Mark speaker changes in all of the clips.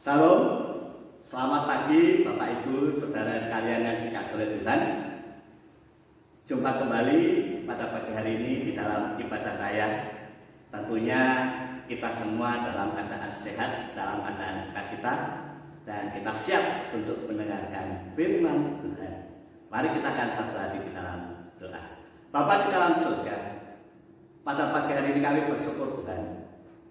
Speaker 1: Salam, selamat pagi Bapak Ibu, Saudara sekalian yang dikasihi oleh Tuhan. Jumpa kembali pada pagi hari ini di dalam ibadah raya. Tentunya kita semua dalam keadaan sehat, dalam keadaan sukacita, dan kita siap untuk mendengarkan firman Tuhan. Mari kita akan satu hati di dalam doa. Bapa di dalam surga, pada pagi hari ini kami bersyukur Tuhan,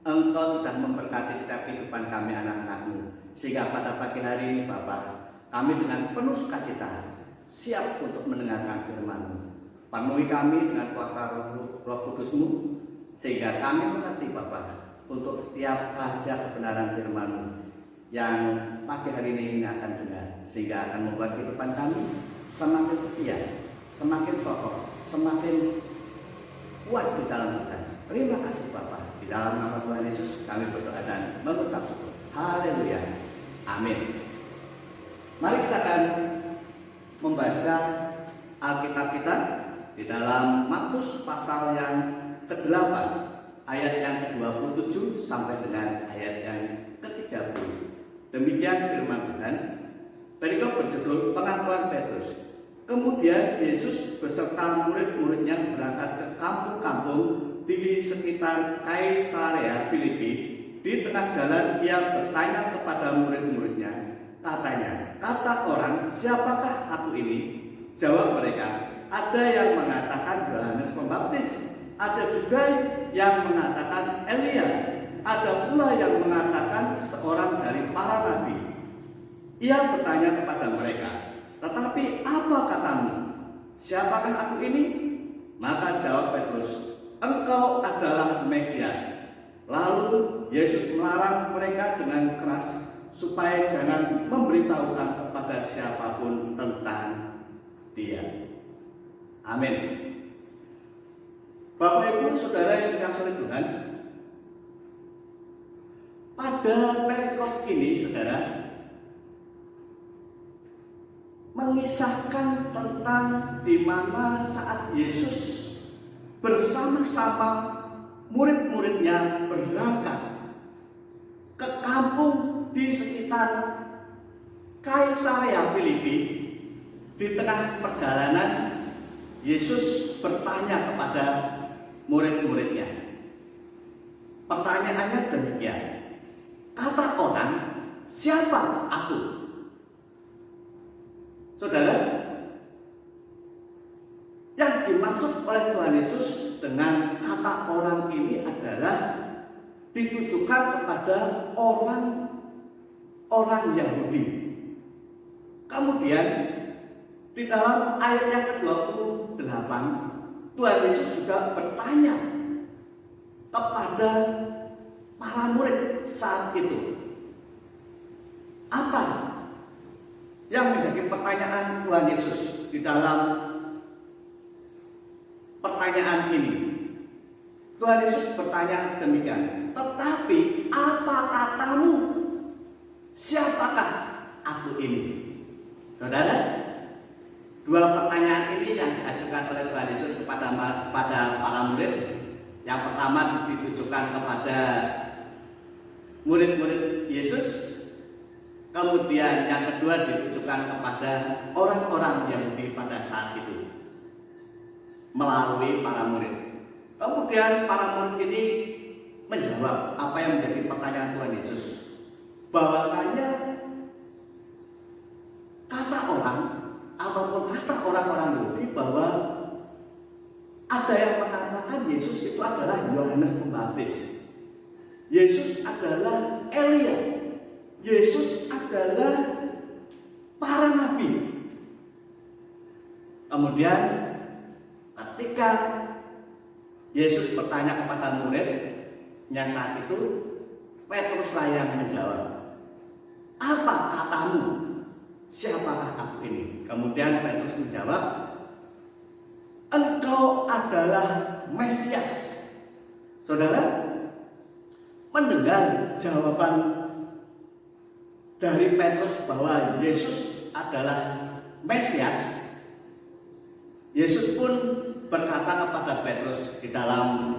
Speaker 1: Engkau sudah memberkati setiap kehidupan kami anak-anak-Mu, sehingga pada pagi hari ini Bapa, kami dengan penuh sukacita siap untuk mendengarkan firman-Mu. Penuhi kami dengan kuasa Roh Kudus-Mu, sehingga kami mengerti Bapa untuk setiap rahasia kebenaran firman-Mu yang pagi hari ini akan dengar, sehingga akan membuat kehidupan kami semakin setia, semakin kokoh, semakin kuat di dalam Tuhan. Terima kasih Bapa. Di dalam nama Tuhan Yesus kami berdoa dan mengucap syukur. Haleluya. Amin. Mari kita akan membaca Alkitab kita di dalam Markus pasal yang ke-8 ayat yang ke-27 sampai dengan ayat yang ke-30. Demikian firman Tuhan. Perikop berjudul Pengakuan Petrus. Kemudian Yesus beserta murid-muridnya berangkat ke kampung-kampung di sekitar Kaisarea Filipi. Di tengah jalan ia bertanya kepada murid-muridnya, katanya, kata orang, siapakah aku ini? Jawab mereka, ada yang mengatakan Yohanes Pembaptis, ada juga yang mengatakan Elia, ada pula yang mengatakan seorang dari para nabi. Ia bertanya kepada mereka, tetapi apa katamu? Siapakah aku ini? Maka jawab Petrus, engkau adalah Mesias. Lalu Yesus melarang mereka dengan keras supaya jangan memberitahukan kepada siapapun tentang Dia. Amin. Bapak Ibu Saudara yang dikasihi oleh Tuhan, pada perikop ini Saudara mengisahkan tentang di mana saat Yesus bersama-sama murid-muridnya berangkat ke kampung di sekitar Kaisarea Filipi. Di tengah perjalanan Yesus bertanya kepada murid-muridnya. Pertanyaannya demikian, kata orang, siapa aku? Saudara, yang dimaksud oleh Tuhan Yesus dengan kata orang ini adalah ditujukan kepada orang Yahudi. Kemudian di dalam ayat yang ke-28 Tuhan Yesus juga bertanya kepada para murid saat itu, apa yang menjadi pertanyaan Tuhan Yesus di dalam pertanyaan ini? Tuhan Yesus bertanya demikian, tetapi apa katamu? Siapakah aku ini? Saudara, dua pertanyaan ini yang diajukan oleh Tuhan Yesus kepada para murid. Yang pertama ditujukan kepada murid-murid Yesus, kemudian yang kedua ditujukan kepada orang-orang Yahudi pada saat itu melalui para murid. Kemudian para murid ini menjawab apa yang menjadi pertanyaan Tuhan Yesus, bahwasanya kata orang ataupun kata orang-orang Yahudi bahwa ada yang mengatakan Yesus itu adalah Yohanes Pembaptis, Yesus adalah Elia, Yesus adalah para nabi. Kemudian ketika Yesus bertanya kepada muridnya saat itu, Petruslah yang menjawab, apa katamu? Siapakah aku ini? Kemudian Petrus menjawab, engkau adalah Mesias. Saudara, mendengar jawaban dari Petrus bahwa Yesus adalah Mesias, Yesus pun berkata kepada Petrus di dalam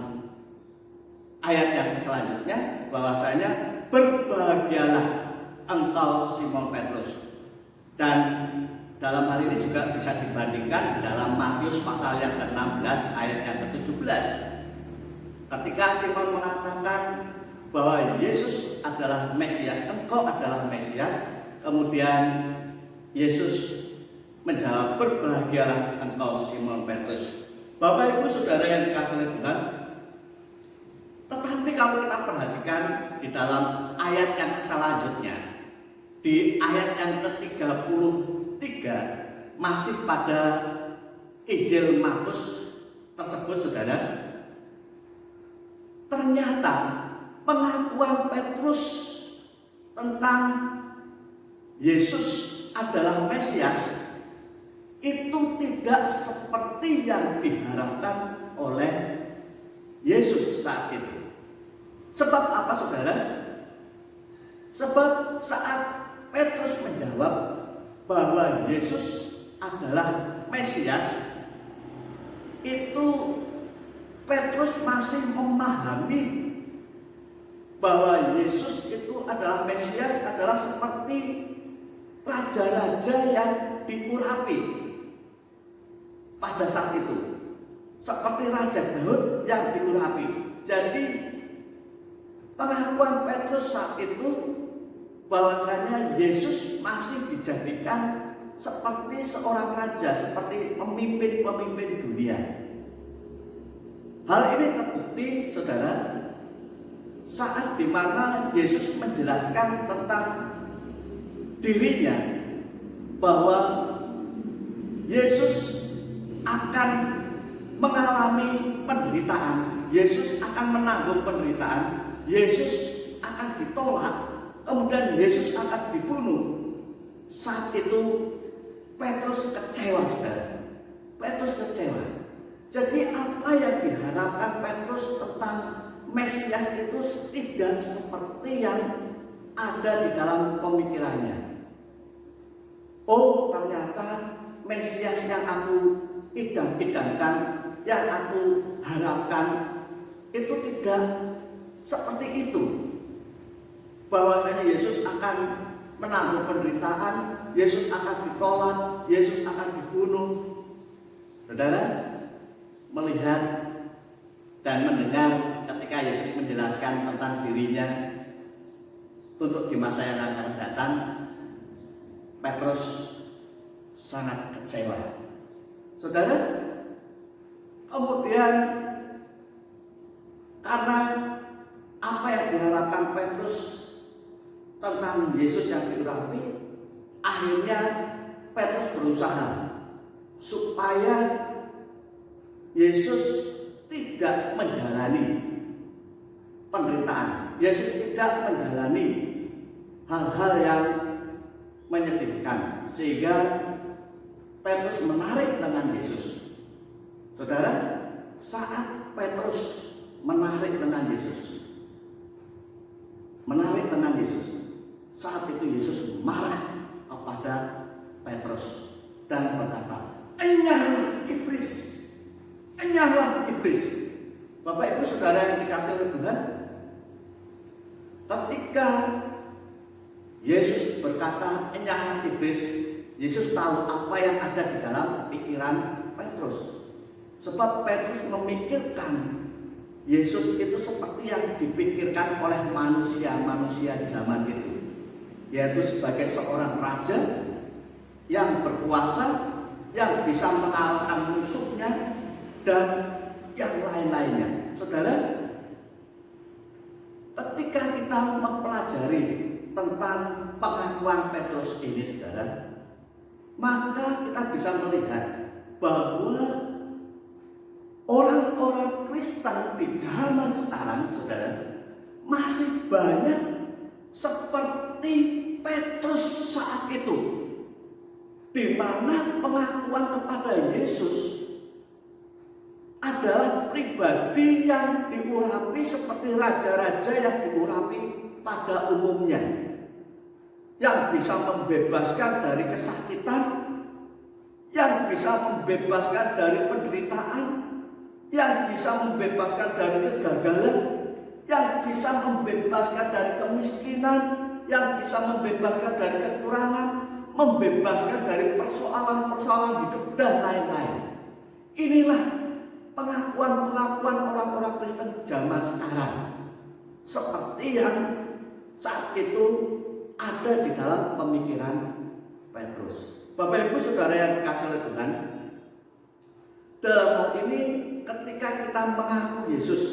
Speaker 1: ayat yang selanjutnya bahwasanya berbahagialah engkau Simon Petrus. Dan dalam hal ini juga bisa dibandingkan dalam Matius pasal yang ke-16 ayat yang ke-17. Ketika Simon mengatakan bahwa Yesus adalah Mesias, engkau adalah Mesias, kemudian Yesus menjawab, berbahagialah engkau Simon Petrus. Bapak Ibu Saudara yang dikasihi oleh Tuhan, tetapi kalau kita perhatikan di dalam ayat yang selanjutnya, di ayat yang ke-33, masih pada Injil Markus tersebut, saudara, ternyata pengakuan Petrus tentang Yesus adalah Mesias itu tidak seperti yang diharapkan oleh Yesus saat itu. Sebab apa, saudara? Sebab saat Petrus menjawab bahwa Yesus adalah Mesias, itu Petrus masih memahami bahwa Yesus itu adalah Mesias, adalah seperti raja-raja yang diurapi pada saat itu, seperti Raja Daud yang diurapi. Jadi pengakuan Petrus saat itu bahwasanya Yesus masih dijadikan seperti seorang raja, seperti pemimpin-pemimpin dunia. Hal ini terbukti, saudara, saat dimana Yesus menjelaskan tentang dirinya bahwa Yesus akan mengalami penderitaan, Yesus akan menanggung penderitaan, Yesus akan ditolak, kemudian Yesus akan dibunuh. Saat itu Petrus kecewa, saudara. Petrus kecewa. Jadi apa yang diharapkan Petrus tentang Mesias itu tidak seperti yang ada di dalam pemikirannya. Oh, ternyata Mesias yang aku idam-idamkan, yang aku harapkan itu tidak seperti itu. Bahwasanya Yesus akan menanggung penderitaan, Yesus akan ditolak, Yesus akan dibunuh. Saudara, melihat dan mendengar ketika Yesus menjelaskan tentang dirinya untuk di masa yang akan datang, Petrus sangat kecewa. Saudara, kemudian karena apa yang diharapkan Petrus tentang Yesus yang diurapi, akhirnya Petrus berusaha supaya Yesus tidak menjalani penderitaan, Yesus tidak menjalani hal-hal yang menyedihkan, sehingga Petrus menarik tangan Yesus. Saudara, saat Petrus menarik tangan Yesus, saat itu Yesus marah kepada Petrus dan berkata, enyahlah iblis, enyahlah iblis. Bapak Ibu Saudara yang dikasihi oleh Tuhan, ketika Yesus berkata enyahlah iblis, Yesus tahu apa yang ada di dalam pikiran Petrus. Sebab Petrus memikirkan Yesus itu seperti yang dipikirkan oleh manusia-manusia zaman itu, yaitu sebagai seorang raja yang berkuasa, yang bisa mengalahkan musuhnya, dan yang lain-lainnya. Saudara, ketika kita mempelajari tentang pengakuan Petrus ini, saudara, maka kita bisa melihat bahwa orang-orang Kristen di zaman sekarang, saudara, masih banyak seperti Petrus saat itu, di mana pengakuan kepada Yesus adalah pribadi yang diurapi seperti raja-raja yang diurapi pada umumnya, yang bisa membebaskan dari kesakitan, yang bisa membebaskan dari penderitaan, yang bisa membebaskan dari kegagalan, yang bisa membebaskan dari kemiskinan, yang bisa membebaskan dari kekurangan, membebaskan dari persoalan-persoalan hidup dan lain-lain. Inilah pengakuan-pengakuan orang-orang Kristen zaman sekarang, seperti yang saat itu ada di dalam pemikiran Petrus. Bapak Ibu Saudara yang dikasihi oleh Tuhan, dalam hal ini ketika kita mengaku Yesus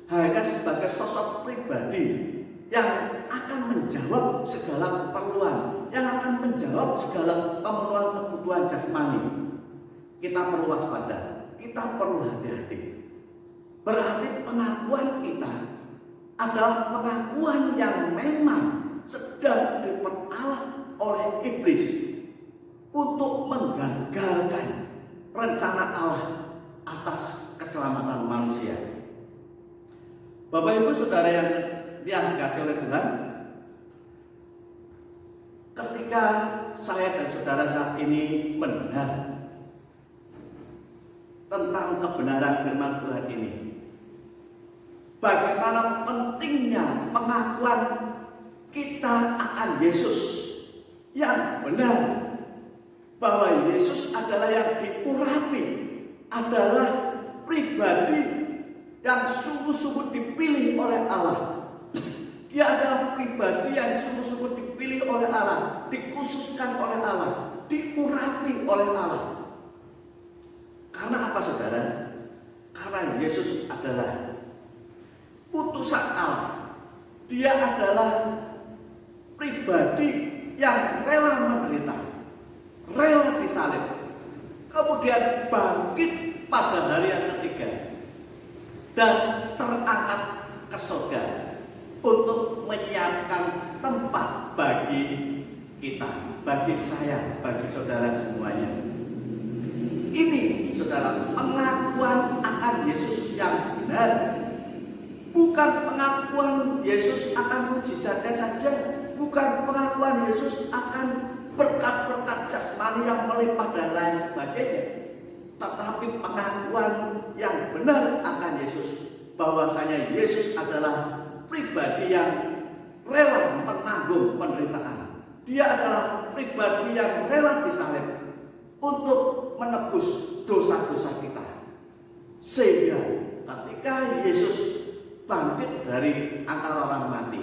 Speaker 1: hanya sebagai sosok pribadi yang akan menjawab segala keperluan, yang akan menjawab segala pemenuhan kebutuhan jasmani, kita perlu waspada, kita perlu hati-hati. Berarti pengakuan kita adalah pengakuan yang memang sedang diperalat oleh iblis untuk menggagalkan rencana Allah atas keselamatan manusia. Bapak Ibu Saudara yang dikasihi oleh Tuhan, ketika saya dan saudara saat ini mendengar tentang kebenaran firman Tuhan ini, bagaimana pentingnya pengakuan kita akan Yesus yang benar, bahwa Yesus adalah yang diurapi, adalah pribadi yang sungguh-sungguh dipilih oleh Allah. Dia adalah pribadi yang sungguh-sungguh dipilih oleh Allah, dikhususkan oleh Allah, diurapi oleh Allah. Karena apa saudara? Karena Yesus adalah utusan Allah. Dia adalah pribadi yang rela menderita, rela disalib, kemudian bangkit pada hari yang ketiga dan terangkat ke surga untuk menyiapkan tempat bagi kita, bagi saya, bagi saudara semuanya. Ini saudara, pengakuan akan Yesus yang benar, bukan pengakuan Yesus akan mujizatnya saja, bukan pengakuan Yesus akan berkat-berkat jasmani yang melimpah dan lain sebagainya, tetapi pengakuan yang benar akan Yesus, bahwasanya Yesus adalah pribadi yang rela menanggung penderitaan. Dia adalah pribadi yang rela disalib untuk menebus dosa-dosa kita. Sehingga ketika Yesus bangkit dari antara orang mati,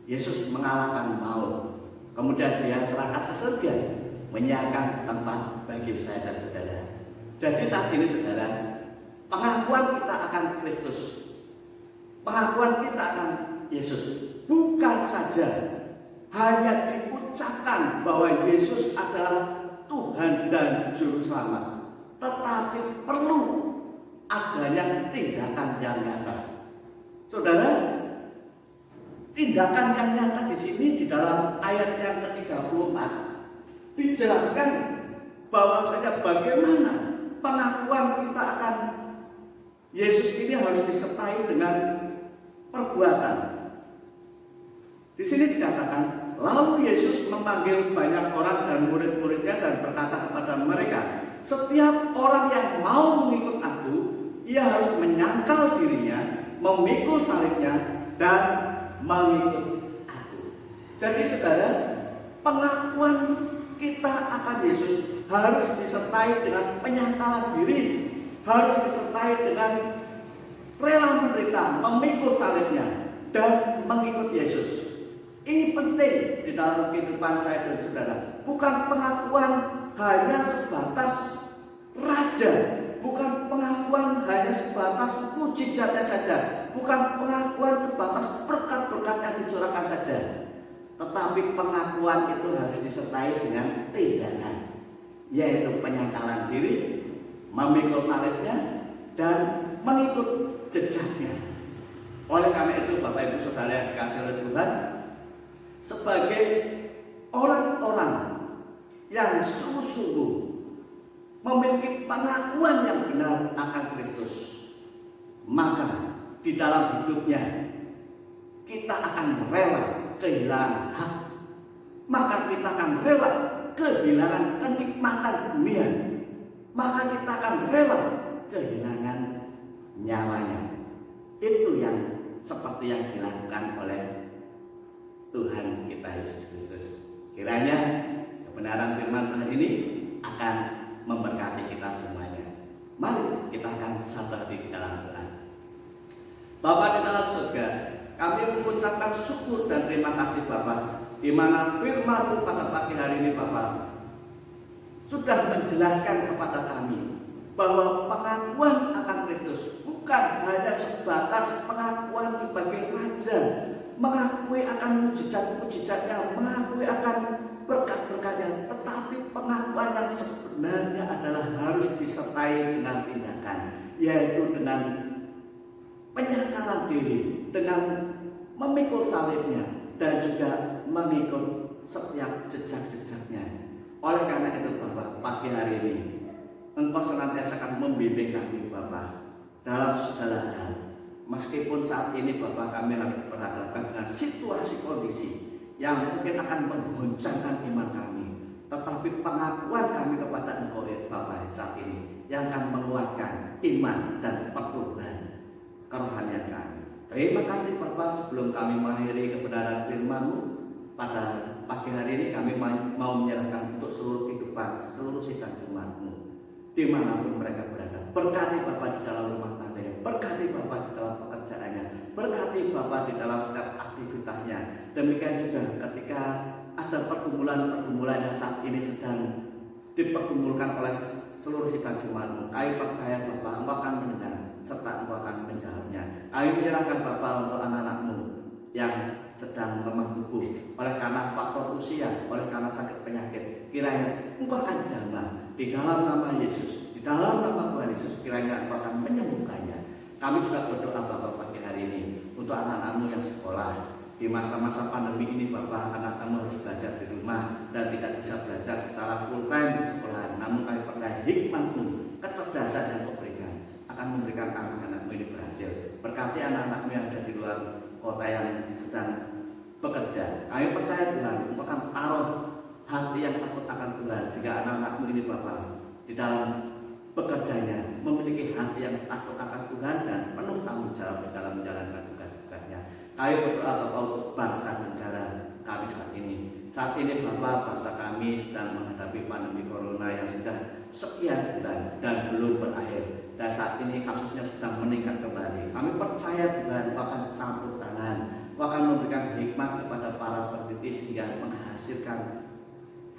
Speaker 1: Yesus mengalahkan maut, kemudian dia terangkat ke surga, menyiapkan tempat bagi saya dan saudara. Jadi saat ini saudara, pengakuan kita akan Kristus, pengakuan kita akan Yesus bukan saja hanya diucapkan bahwa Yesus adalah Tuhan dan Juru Selamat, tetapi perlu adanya tindakan yang nyata. Saudara, tindakan yang nyata di sini di dalam ayat yang ke-34 dijelaskan bahwasanya bagaimana pengakuan kita akan Yesus ini harus disertai dengan perbuatan. Di sini dikatakan, lalu Yesus memanggil banyak orang dan murid-muridnya dan berkata kepada mereka, setiap orang yang mau mengikut aku, ia harus menyangkal dirinya, memikul salibnya, dan mengikut aku. Jadi saudara, pengakuan kita akan Yesus harus disertai dengan penyangkalan diri, harus disertai dengan rela menderita, memikul salibnya, dan mengikut Yesus. Ini penting di dalam kehidupan saya dan saudara. Bukan pengakuan hanya sebatas raja, bukan pengakuan hanya sebatas mujizatnya saja, bukan pengakuan sebatas berkat-berkat yang dicurahkan saja, tetapi pengakuan itu harus disertai dengan tindakan, yaitu penyangkalan diri, memikul salibnya, dan mengikut jejaknya. Oleh karena itu Bapak Ibu Saudara yang dikasihi oleh Tuhan, sebagai orang-orang yang sungguh-sungguh memiliki pengakuan yang benar akan Kristus, maka di dalam hidupnya kita akan rela kehilangan hak, maka kita akan rela kehilangan kenikmatan dunia, maka kita akan rela kehilangan nyawanya. Itu yang seperti yang dilakukan oleh Tuhan kita Yesus Kristus. Kiranya kebenaran firman Tuhan ini akan memberkati kita semuanya. Mari kita akan satu hati di dalam doa. Bapa di dalam surga, kami mengucapkan syukur dan terima kasih Bapa, di mana firman-Mu pada pagi hari ini Bapa sudah menjelaskan kepada kami bahwa pengakuan akan Kristus bukan hanya sebatas pengakuan sebagai Raja, mengakui akan mujizat-mujizatnya, mengakui akan berkat-berkatnya, tetapi pengakuan yang sebenarnya adalah harus disertai dengan tindakan, yaitu dengan penyangkalan diri, dengan memikul salibnya, dan juga mengikut setiap jejak-jejaknya. Oleh karena itu Bapak, pagi hari ini Engkau senantiasa akan membimbing kami Bapak dalam segala hal. Meskipun saat ini Bapak kami harus berhadapan dengan situasi kondisi yang mungkin akan menggoncangkan iman kami, tetapi pengakuan kami kepada Engkau Bapak saat ini yang akan menguatkan iman dan pertumbuhan kerohanian kami. Terima kasih Bapak, sebelum kami mengakhiri kebenaran firman-Mu pada pagi hari ini, kami mau menyerahkan untuk seluruh kehidupan seluruh sidang jemaat-Mu dimanapun mereka berada. Berkati Bapak di dalam rumah tangganya, berkati Bapak di dalam pekerjaannya, berkati Bapak di dalam setiap aktivitasnya. Demikian juga ketika ada pergumulan-pergumulan yang saat ini sedang dipergumulkan oleh seluruh sidang jemaat-Mu, kami percaya Bapak Engkau akan mendengar serta Engkau akan menjawabnya. Kami menyerahkan Bapak untuk anak-anak-Mu yang sedang lemah tubuh oleh karena faktor usia, oleh karena sakit penyakit. Kiranya Engkau akan jamah di dalam nama Yesus, di dalam nama Tuhan Yesus. Kiranya Engkau akan menyembuhkannya. Kami juga berdoa Bapak pagi hari ini untuk anak-anak-Mu yang sekolah. Di masa-masa pandemi ini Bapak, anak-anak harus belajar di rumah dan tidak bisa belajar secara full time di sekolah. Namun kami percaya hikmat-Mu, kecerdasan yang Kau berikan akan memberikan anak-anak-Mu ini berhasil. Berkati anak-anak-Mu yang ada di luar kota yang sedang bekerja. Kami percaya Tuhan, Engkau akan taruh hati yang takut akan Tuhan, sehingga anak-anak-Mu ini Bapak di dalam bekerjanya memiliki hati yang takut akan Tuhan dan penuh tanggung jawab di dalam menjalankan tugas-tugasnya. Kami berdoa Bapak untuk bangsa negara kami saat ini. Saat ini Bapak, bangsa kami sedang menghadapi pandemi corona yang sudah sekian bulan dan belum berakhir. Dan saat ini kasusnya sedang meningkat kembali. Kami percaya Tuhan akan campur tangan, akan memberikan hikmat kepada para peneliti sehingga menghasilkan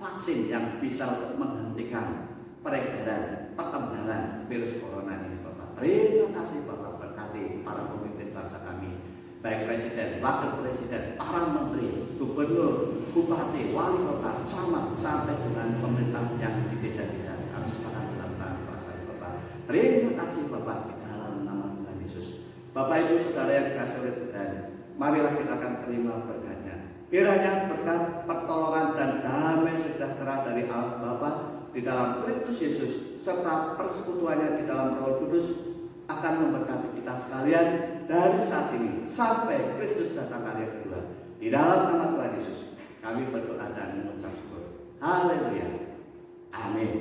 Speaker 1: vaksin yang bisa untuk menghentikan peredaran, perkembangan virus corona ini Bapak. Terima kasih Bapak, berkati para pemimpin bangsa kami, baik presiden, wakil presiden, para menteri, gubernur, bupati, wali kota, camat, sampai dengan pemerintah yang di desa-desa. Kami sepakat dalam tangan perasaan Bapak. Terima kasih Bapak di dalam nama Tuhan Yesus. Bapak Ibu Saudara yang dikasihi oleh Tuhan, marilah kita akan terima berkatnya. Kiranya berkat, pertolongan dan damai sejahtera dari Allah Bapa di dalam Kristus Yesus serta persekutuannya di dalam Roh Kudus akan memberkati kita sekalian dari saat ini sampai Kristus datang kali kedua. Di dalam nama Tuhan Yesus kami berdoa dan mengucap syukur. Haleluya. Amin.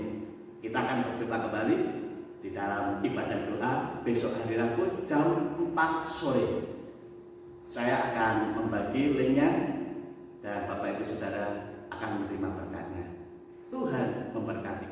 Speaker 1: Kita akan berjumpa kembali di dalam ibadah doa besok hari Rabu jam 4 sore. Saya akan membagi linknya dan Bapak Ibu Saudara akan menerima berkatnya. Tuhan memberkati.